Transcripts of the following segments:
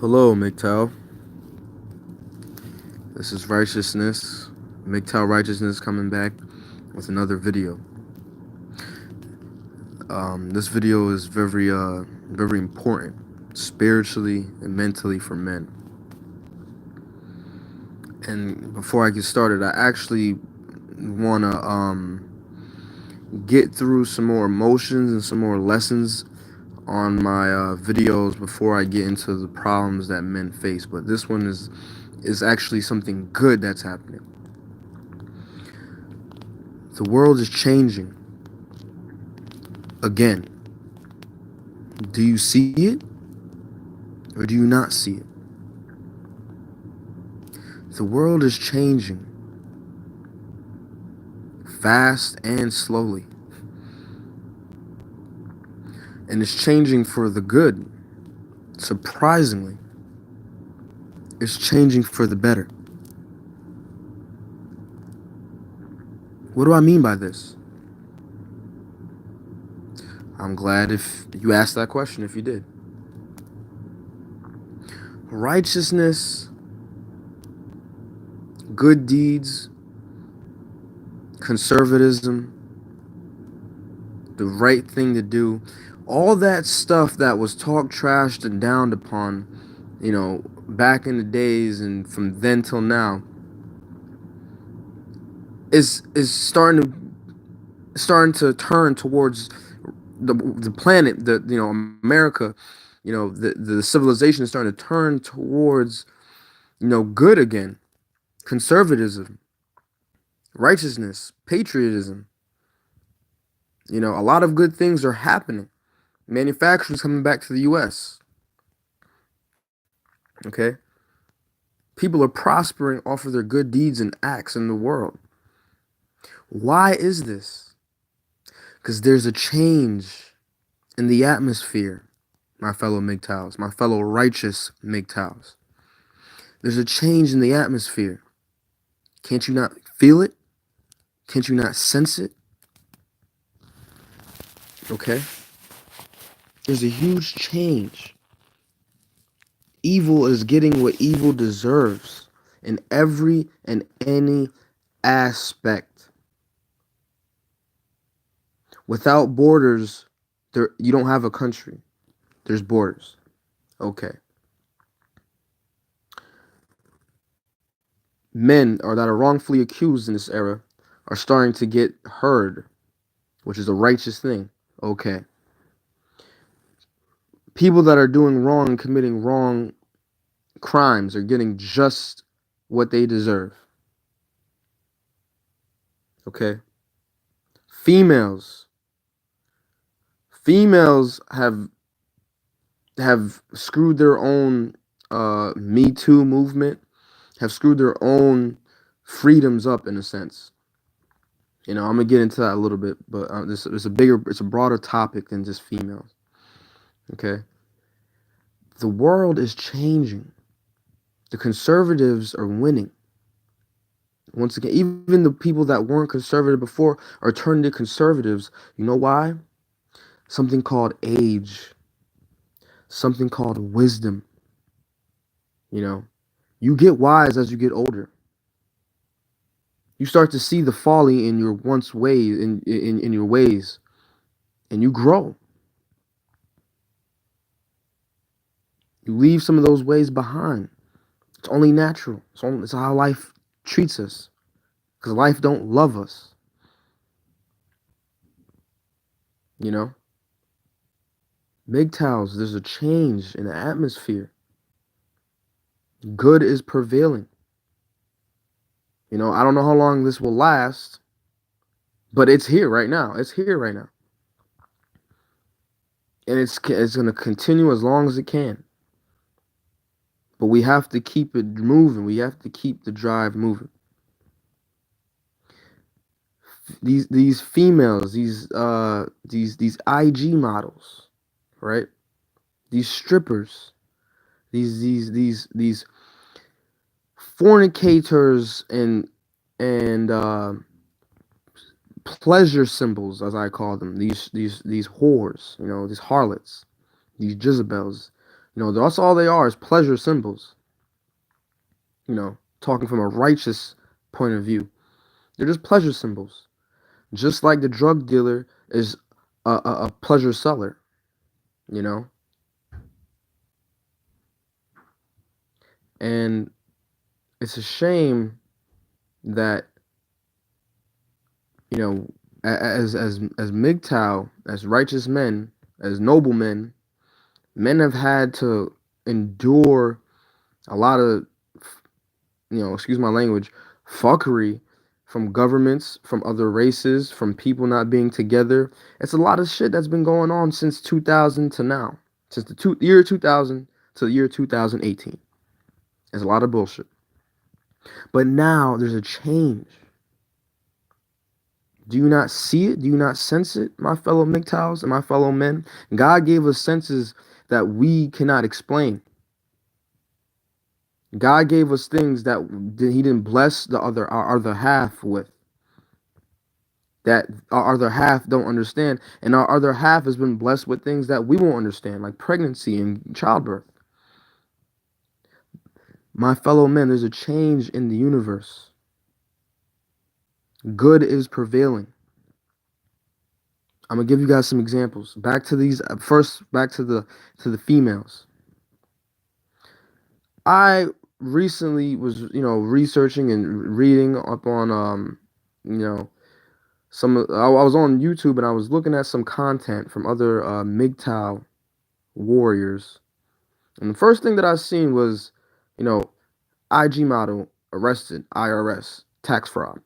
Hello, Mgtow. This is Righteousness. Mgtow Righteousness coming back with another video. This video is very important spiritually and mentally for men. And before I get started, I actually want to get through some more emotions and some more lessons on my videos before I get into the problems that men face. But this one is actually something good that's happening. The world is changing again. Do you see it or do you not see it? The world is changing fast and slowly. And it's changing for the good. Surprisingly, it's changing for the better. What do I mean by this? I'm glad if you asked that question, if you did. Righteousness, good deeds, conservatism, the right thing to do, all that stuff that was talked, trashed, and downed upon, back in the days and from then till now, is starting to turn towards the planet, America, the civilization is starting to turn towards, good again, conservatism, righteousness, patriotism. A lot of good things are happening. Manufacturing's coming back to the U.S. Okay? People are prospering off of their good deeds and acts in the world. Why is this? Because there's a change in the atmosphere, my fellow Mgtows, my fellow righteous Mgtows. There's a change in the atmosphere. Can't you not feel it? Can't you not sense it? Okay? There's a huge change. Evil is getting what evil deserves in every and any aspect. Without borders, you don't have a country. There's borders. Okay. Men that are wrongfully accused in this era are starting to get heard, which is a righteous thing. Okay. People that are doing wrong and committing wrong crimes are getting just what they deserve. Okay. Females have screwed their own Me Too movement, have screwed their own freedoms up in a sense. I'm gonna get into that a little bit, but it's a broader topic than just females. Okay. The world is changing. The conservatives are winning. Once again, even the people that weren't conservative before are turning to conservatives. You know why? Something called age. Something called wisdom. You get wise as you get older. You start to see the folly in your once ways, in your ways, and you grow. You leave some of those ways behind. It's only natural. It's how life treats us. Because life don't love us. Mgtows, there's a change in the atmosphere. Good is prevailing. I don't know how long this will last, but it's here right now. It's here right now. And it's going to continue as long as it can. But we have to keep it moving. We have to keep the drive moving. These females, these IG models, right? These strippers, these fornicators and pleasure symbols, as I call them. These whores, these harlots, these Jezebels. That's all they are is pleasure symbols. Talking from a righteous point of view. They're just pleasure symbols. Just like the drug dealer is a pleasure seller, you know? And it's a shame that, as Mgtow, as righteous men, as noble men have had to endure a lot of, excuse my language, fuckery from governments, from other races, from people not being together. It's a lot of shit that's been going on since 2000 to now, since the year 2000 to the year 2018. There's a lot of bullshit. But now there's a change. Do you not see it? Do you not sense it, my fellow Mgtows and my fellow men? God gave us senses that we cannot explain. God gave us things that He didn't bless our other half with. That our other half don't understand. And our other half has been blessed with things that we won't understand, like pregnancy and childbirth. My fellow men, there's a change in the universe. Good is prevailing. I'm gonna give you guys some examples. Back to these first. Back to the females. I recently was researching and reading up on I was on YouTube and I was looking at some content from other Mgtow warriors, and the first thing that I seen was IG model arrested, IRS, tax fraud.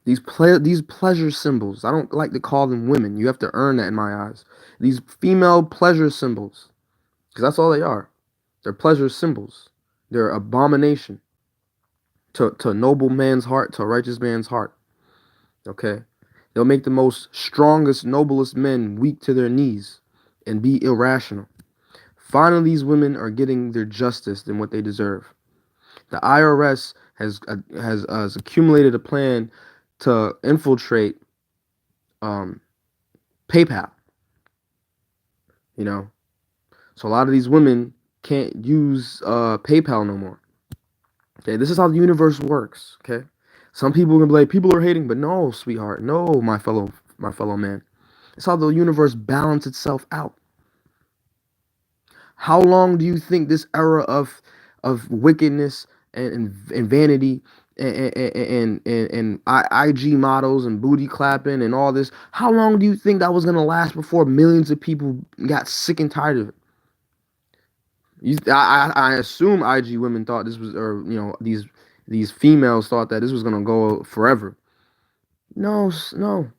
These pleasure symbols. I don't like to call them women. You have to earn that in my eyes. These female pleasure symbols, because that's all they are. They're pleasure symbols. They're abomination to a noble man's heart, to a righteous man's heart. Okay? They'll make the most strongest, noblest men weak to their knees and be irrational. Finally, these women are getting their justice and what they deserve. The IRS has accumulated a plan to infiltrate PayPal. So a lot of these women can't use PayPal no more. Okay, this is how the universe works. Okay, some people are gonna be like, people are hating, but no, sweetheart, no, my fellow man. It's how the universe balances itself out. How long do you think this era of wickedness and vanity and IG models and booty clapping and all this, how long do you think that was gonna last before millions of people got sick and tired of it? I assume IG women thought this was, or these females thought that this was gonna go forever. No, no,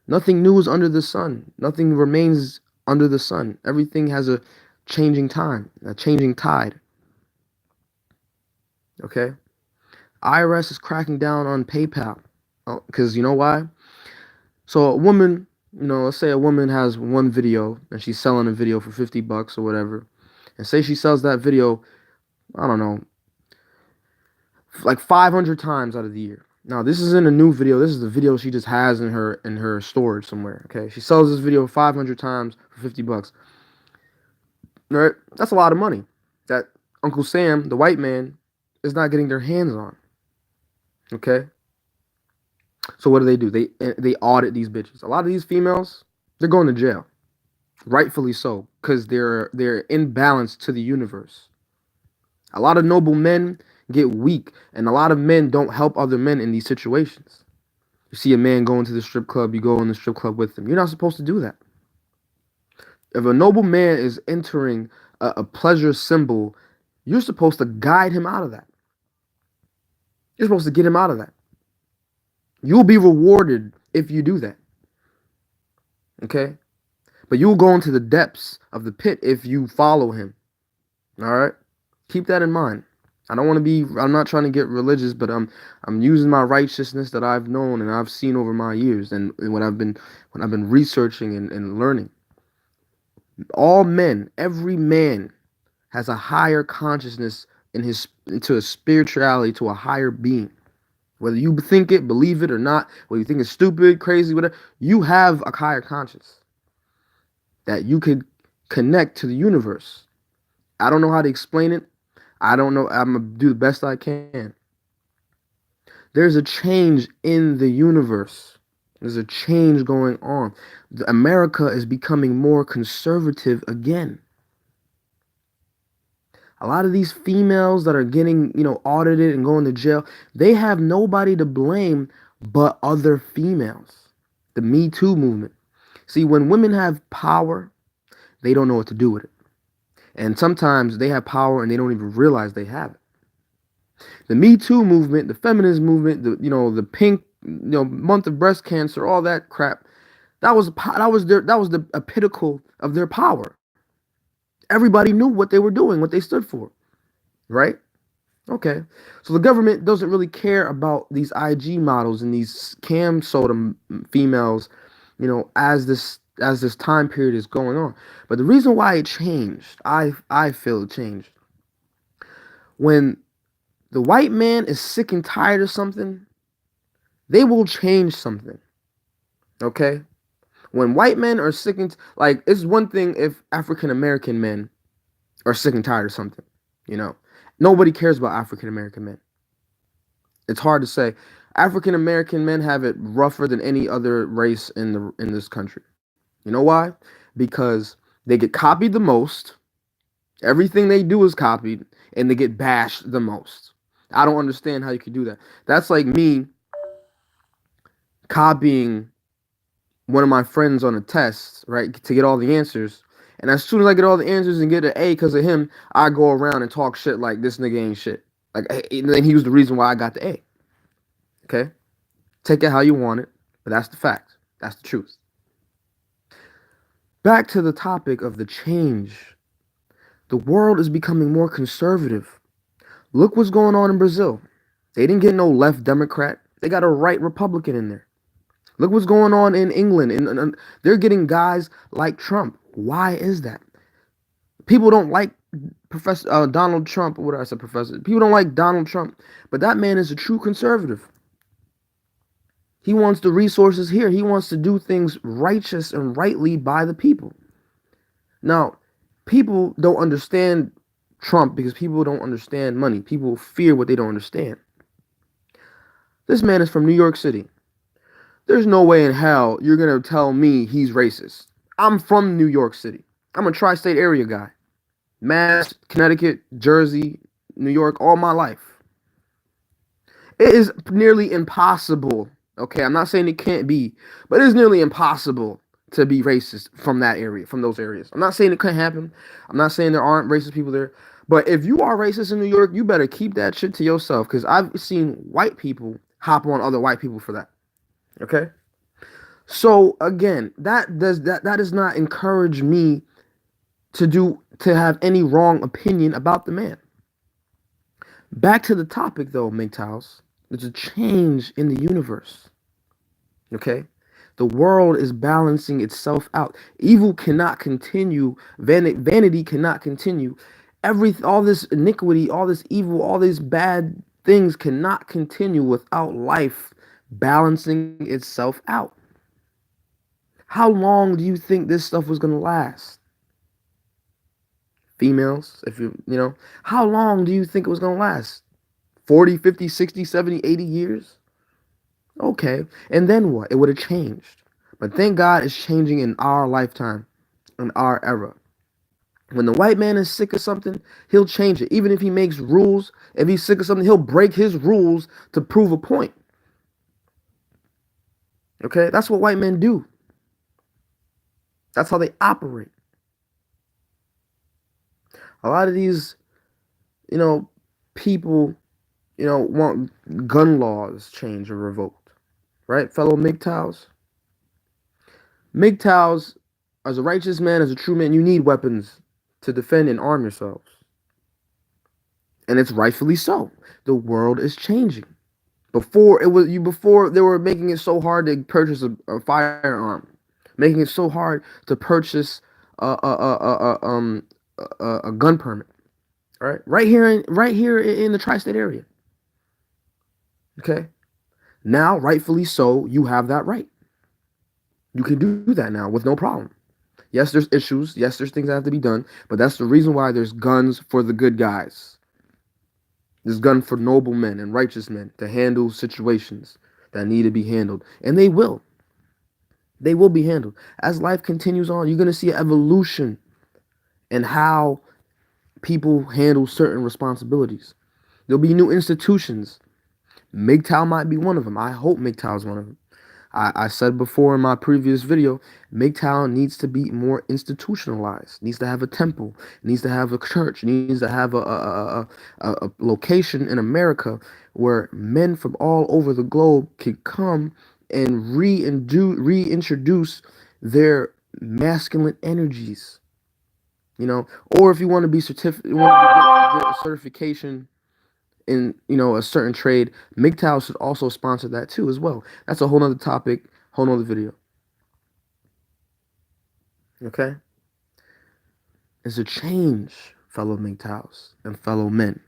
nothing new is under the sun. Nothing remains under the sun. Everything has a changing time, a changing tide. Okay, IRS is cracking down on PayPal, because you know why? So a woman, let's say a woman has one video and she's selling a video for $50 or whatever, and say she sells that video, I don't know, like 500 times out of the year. Now this isn't a new video. This is the video she just has in her storage somewhere. Okay, she sells this video 500 times for $50. Right? That's a lot of money that Uncle Sam, the white man, is not getting their hands on. Okay. So what do? They audit these bitches. A lot of these females, they're going to jail, rightfully so, because they're imbalanced to the universe. A lot of noble men get weak, and a lot of men don't help other men in these situations. You see a man going to the strip club, you go in the strip club with him. You're not supposed to do that. If a noble man is entering a pleasure symbol, you're supposed to guide him out of that. You're supposed to get him out of that. You'll be rewarded if you do that. Okay? But you'll go into the depths of the pit if you follow him. All right? Keep that in mind. I'm not trying to get religious, but I'm using my righteousness that I've known and I've seen over my years and when I've been researching and learning. All men, every man has a higher consciousness into a spirituality, to a higher being. Whether you think it, believe it or not, whether you think it's stupid, crazy, whatever, you have a higher conscience that you could connect to the universe. I don't know how to explain it. I don't know. I'm gonna do the best I can. There's a change in the universe. There's a change going on. America is becoming more conservative again. A lot of these females that are getting, audited and going to jail, they have nobody to blame but other females. The Me Too movement. See, when women have power, they don't know what to do with it. And sometimes they have power and they don't even realize they have it. The Me Too movement, the feminist movement, the pink, month of breast cancer, all that crap, that was a pinnacle of their power. Everybody knew what they were doing, what they stood for, right? Okay, so the government doesn't really care about these IG models and these cam soda females, as this time period is going on. But the reason why it changed, I feel it changed when the white man is sick and tired of something, they will change something. Okay, when white men are sick and like, it's one thing if African American men are sick and tired of something, you know. Nobody cares about African American men. It's hard to say. African American men have it rougher than any other race in this country. You know why? Because they get copied the most. Everything they do is copied, and they get bashed the most. I don't understand how you could do that. That's like me copying one of my friends on a test, right, to get all the answers. And as soon as I get all the answers and get an A because of him, I go around and talk shit like this nigga ain't shit. Like, and he was the reason why I got the A. Okay? Take it how you want it, but that's the fact. That's the truth. Back to the topic of the change. The world is becoming more conservative. Look what's going on in Brazil. They didn't get no left Democrat. They got a right Republican in there. Look what's going on in England. And they're getting guys like Trump. Why is that? People don't like Professor Donald Trump. What did I say, Professor? People don't like Donald Trump. But that man is a true conservative. He wants the resources here. He wants to do things righteous and rightly by the people. Now, people don't understand Trump because people don't understand money. People fear what they don't understand. This man is from New York City. There's no way in hell you're going to tell me he's racist. I'm from New York City. I'm a tri-state area guy. Mass, Connecticut, Jersey, New York, all my life. It is nearly impossible. Okay, I'm not saying it can't be, but it is nearly impossible to be racist from that area, from those areas. I'm not saying it can't happen. I'm not saying there aren't racist people there. But if you are racist in New York, you better keep that shit to yourself, because I've seen white people hop on other white people for that. Okay? So again, that does not encourage me to have any wrong opinion about the man. Back to the topic though, Mgtows. There's a change in the universe. Okay? The world is balancing itself out. Evil cannot continue. Vanity cannot continue. All this iniquity, all this evil, all these bad things cannot continue without life balancing itself out. How long do you think this stuff was going to last? Females, how long do you think it was going to last? 40, 50, 60, 70, 80 years? Okay. And then what? It would have changed. But thank God it's changing in our lifetime, in our era. When the white man is sick of something, he'll change it. Even if he makes rules, if he's sick of something, he'll break his rules to prove a point. Okay? That's what white men do. That's how they operate. A lot of these, people, want gun laws changed or revoked. Right, fellow Mgtows? Mgtows, as a righteous man, as a true man, you need weapons to defend and arm yourselves. And it's rightfully so. The world is changing. Before they were making it so hard to purchase a firearm, making it so hard to purchase a gun permit. All right, right here in the tri-state area. Okay, now rightfully so, you have that right. You can do that now with no problem. Yes, there's issues. Yes, there's things that have to be done. But that's the reason why there's guns for the good guys. There's guns for noble men and righteous men to handle situations that need to be handled. And they will. They will be handled. As life continues on, you're going to see an evolution in how people handle certain responsibilities. There'll be new institutions. Mgtow might be one of them. I hope Mgtow is one of them. I said before in my previous video, Mgtow needs to be more institutionalized. Needs to have a temple. Needs to have a church. Needs to have a location in America where men from all over the globe can come and reintroduce their masculine energies. You know, or if you want to be get a certification in a certain trade, Mgtow should also sponsor that too as well. That's a whole nother topic, whole nother video. Okay, there's a change, fellow Mgtows and fellow men.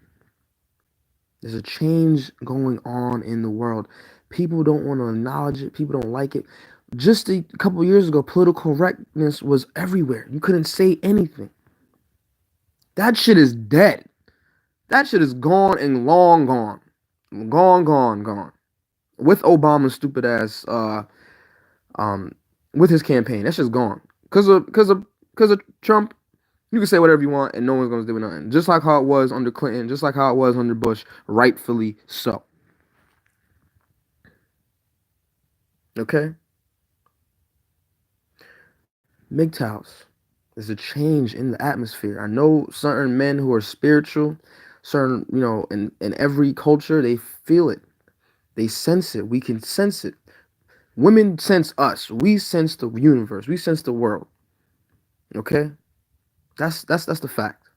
There's a change going on in the world. People don't want to acknowledge it. People don't like it. Just a couple of years ago, political correctness was everywhere. You couldn't say anything. That shit is dead. That shit is gone and long gone. Gone. With Obama's stupid ass with his campaign. That's just gone. Cause of Trump, you can say whatever you want and no one's gonna do nothing. Just like how it was under Clinton, just like how it was under Bush, rightfully so. Okay? MGTOWs. There's a change in the atmosphere. I know certain men who are spiritual, certain, in every culture, they feel it. They sense it. We can sense it. Women sense us. We sense the universe. We sense the world. Okay? That's the fact.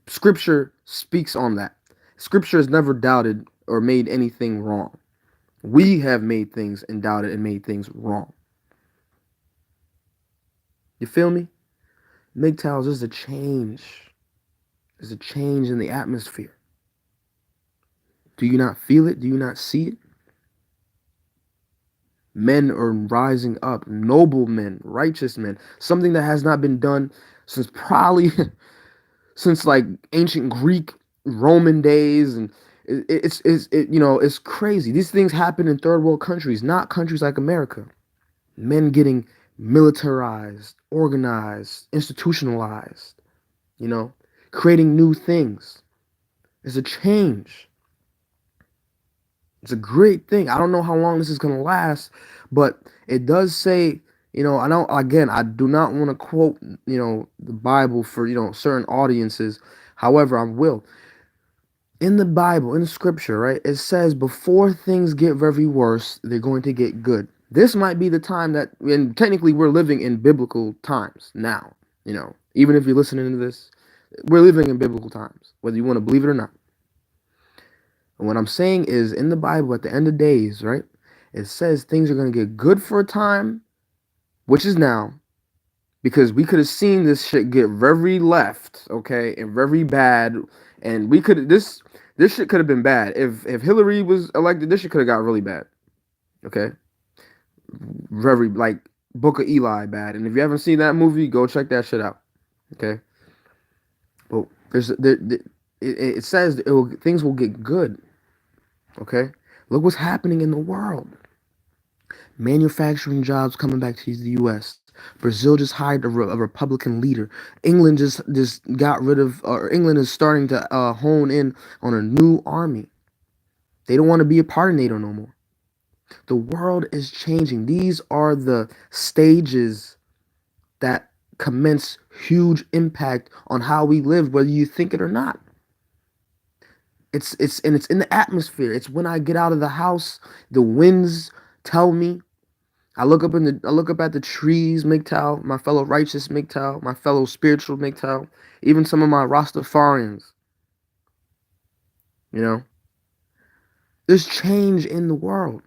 Scripture speaks on that. Scripture has never doubted or made anything wrong. We have made things and doubted and made things wrong. You feel me? MGTOWs, there's a change. There's a change in the atmosphere. Do you not feel it? Do you not see it? Men are rising up, noble men, righteous men, something that has not been done since probably since like ancient Greek, Roman days, and it's crazy. These things happen in third world countries, not countries like America. Men getting militarized, organized, institutionalized, creating new things. It's a change. It's a great thing. I don't know how long this is going to last, but it does say, I do not want to quote, the Bible for, certain audiences. However, I will. In the Bible, in the scripture, right, it says before things get very worse, they're going to get good. This might be the time that, and technically we're living in biblical times now, even if you're listening to this, we're living in biblical times, whether you want to believe it or not. And what I'm saying is, in the Bible, at the end of days, right, it says things are going to get good for a time, which is now, because we could have seen this shit get very left, okay, and very bad, and this shit could have been bad. If Hillary was elected, this shit could have got really bad, okay, very, like, Book of Eli bad. And if you haven't seen that movie, go check that shit out, okay. But it says things will get good. Okay, look what's happening in the world. Manufacturing jobs coming back to the U.S. Brazil just hired a Republican leader. England just got rid of, or England is starting to hone in on a new army. They don't want to be a part of NATO no more. The world is changing. These are the stages that commence huge impact on how we live, whether you think it or not. It's in the atmosphere. It's when I get out of the house, the winds tell me. I look up at the trees, Mgtow, my fellow righteous Mgtow, my fellow spiritual Mgtow, even some of my Rastafarians. There's change in the world.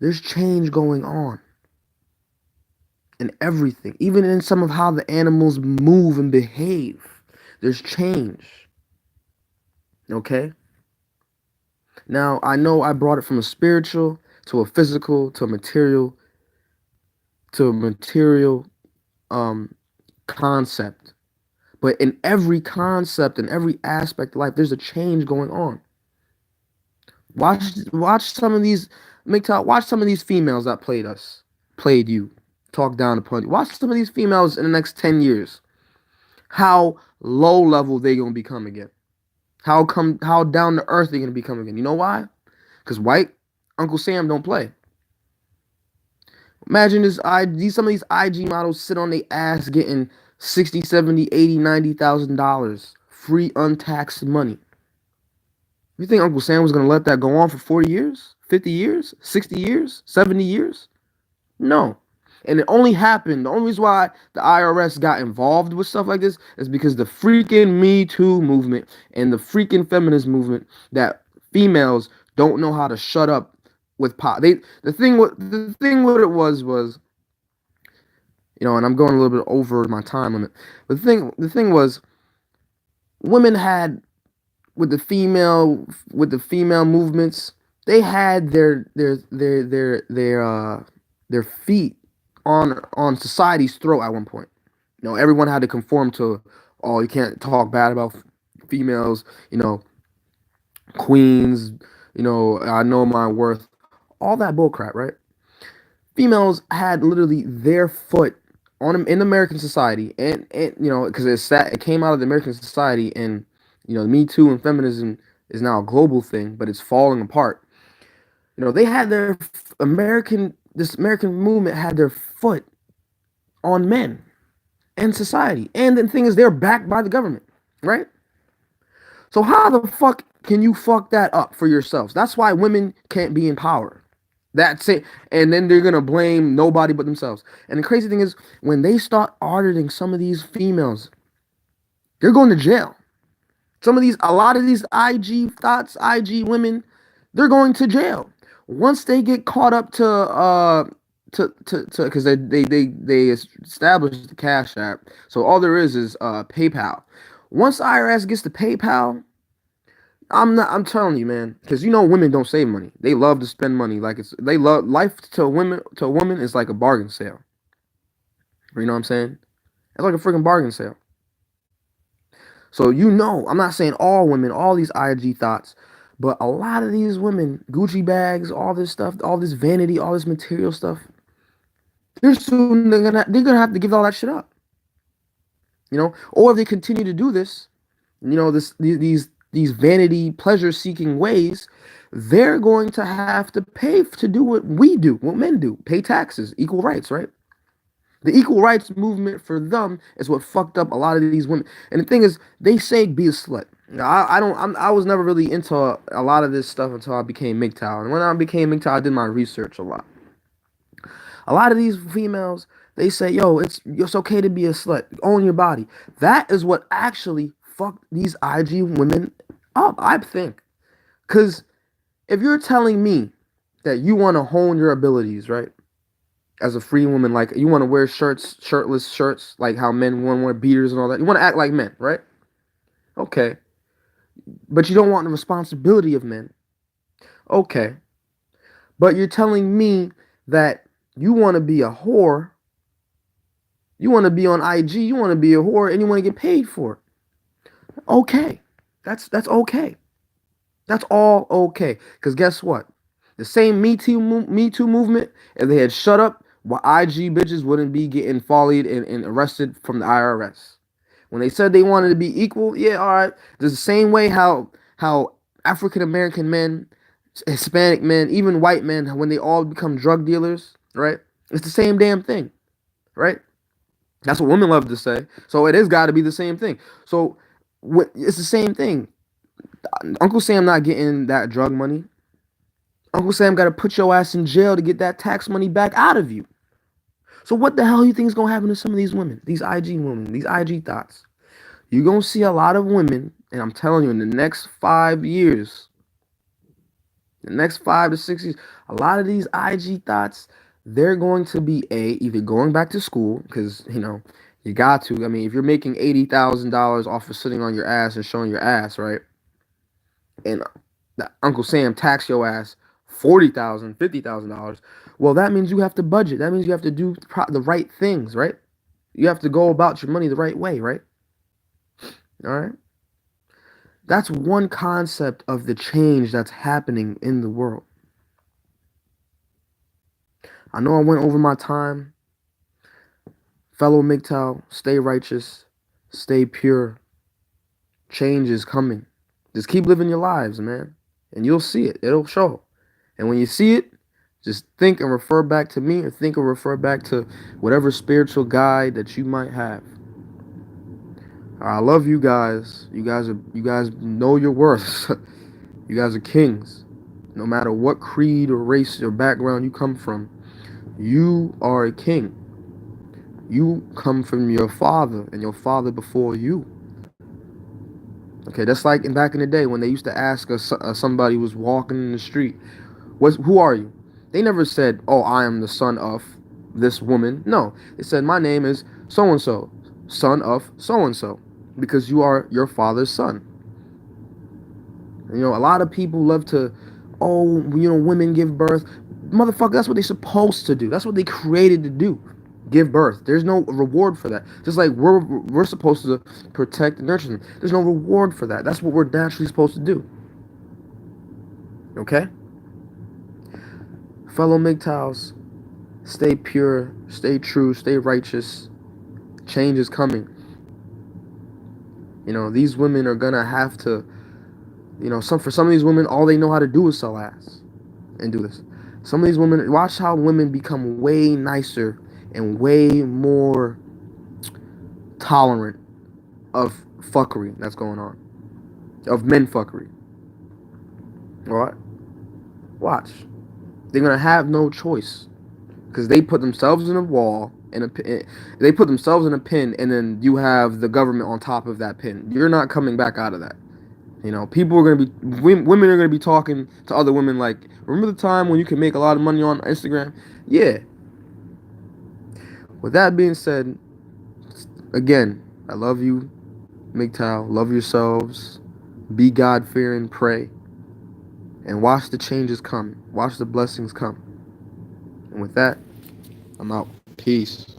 There's change going on in everything, even in some of how the animals move and behave. There's change. Okay? Now, I know I brought it from a spiritual to a physical to a material um concept. But in every concept, in every aspect of life, there's a change going on. Watch some of these Mgtow, watch some of these females that played you, talk down upon you. Watch some of these females in the next 10 years. How low level they gonna become again. How down to earth they gonna become again. You know why? Because white Uncle Sam don't play. Imagine some of these IG models sit on their ass getting 60, 70, 80, $90,000 free untaxed money. You think Uncle Sam was gonna let that go on for 40 years, 50 years, 60 years, 70 years? No. And it only happened, the only reason why the IRS got involved with stuff like this is because the freaking Me Too movement and the freaking feminist movement that females don't know how to shut up with pop. The thing what it was, and I'm going a little bit over my time limit. But the thing was, women had with the female movements, they had their feet on society's throat at one point. Everyone had to conform to, oh, you can't talk bad about females, queens, I know my worth, all that bullcrap, right? Females had literally their foot on in American society, and because it came out of the American society, and Me Too and feminism is now a global thing, but it's falling apart. They had this American movement had their foot on men and society, and the thing is, they're backed by the government, right? So how the fuck can you fuck that up for yourselves? That's why women can't be in power. That's it. And then they're gonna blame nobody but themselves. And the crazy thing is, when they start auditing some of these females, they're going to jail. A lot of these IG thoughts, IG women, they're going to jail. Once they get caught up to because they established the Cash App. So all there is PayPal. Once IRS gets to PayPal, I'm telling you, man, because women don't save money. They love to spend money. They love life to a woman is like a bargain sale. You know what I'm saying? It's like a freaking bargain sale. So I'm not saying all women, all these IG thoughts, but a lot of these women, Gucci bags, all this stuff, all this vanity, all this material stuff, they're gonna have to give all that shit up. Or if they continue to do this, these vanity pleasure seeking ways, they're going to have to pay to do what we do, what men do, pay taxes, equal rights, right? The equal rights movement for them is what fucked up a lot of these women. And the thing is, they say be a slut. I was never really into a lot of this stuff until I became Mgtow. And when I became Mgtow, I did my research a lot. A lot of these females, they say, yo, it's okay to be a slut. Own your body. That is what actually fucked these IG women up, I think. Because if you're telling me that you want to hone your abilities, right? As a free woman, like you want to wear shirtless shirts, like how men want to wear beaters and all that. You want to act like men, right? Okay. But you don't want the responsibility of men. Okay. But you're telling me that you want to be a whore. You want to be on IG. You want to be a whore, and you want to get paid for it. Okay. That's okay. That's all okay. Because guess what? The same Me Too movement, if they had shut up, IG bitches wouldn't be getting followed and arrested from the IRS. When they said they wanted to be equal, yeah, all right. There's the same way how African American men, Hispanic men, even white men, when they all become drug dealers, right? It's the same damn thing, right? That's what women love to say. So it has got to be the same thing. So it's the same thing. Uncle Sam not getting that drug money. Uncle Sam got to put your ass in jail to get that tax money back out of you. So what the hell do you think is going to happen to some of these women, these IG women, these IG thoughts? You're going to see a lot of women, and I'm telling you, in the next 5 years, the next 5 to 6 years, a lot of these IG thoughts, they're going to be either going back to school, because, you got to. I mean, if you're making $80,000 off of sitting on your ass and showing your ass, right? And Uncle Sam tax your ass $40,000, $50,000. Well, that means you have to budget. That means you have to do the right things, right? You have to go about your money the right way, right? All right. That's one concept of the change that's happening in the world. I know I went over my time. Fellow Mgtow, stay righteous, stay pure. Change is coming. Just keep living your lives, man. And you'll see it. It'll show. And when you see it, just think and refer back to me, or think or refer back to whatever spiritual guide that you might have. I love you guys. You guys know your worth. You guys are kings. No matter what creed or race or background you come from, you are a king. You come from your father and your father before you. Okay, that's like back in the day when they used to ask somebody who was walking in the street, who are you? They never said, oh, I am the son of this woman. No, they said, my name is so-and-so, son of so-and-so, because you are your father's son. You know, a lot of people love to, oh, you know, women give birth. Motherfucker, that's what they're supposed to do. That's what they created to do. Give birth. There's no reward for that. Just like we're supposed to protect and nurture them. There's no reward for that. That's what we're naturally supposed to do. Okay? Fellow Mgtows, stay pure, stay true, stay righteous. Change is coming. You know, these women are gonna have to, you know, for some of these women, all they know how to do is sell ass and do this. Some of these women, watch how women become way nicer and way more tolerant of fuckery that's going on, of men fuckery. All right? Watch. They're gonna have no choice because they put themselves in a wall and they put themselves in a pin, and then you have the government on top of that pin. You're not coming back out of that. You know, people are gonna be women are gonna be talking to other women like, remember the time when you could make a lot of money on Instagram? Yeah. With that being said, again, I love you, Mgtow. Love yourselves. Be God-fearing. Pray. And watch the changes come. Watch the blessings come. And with that, I'm out. Peace.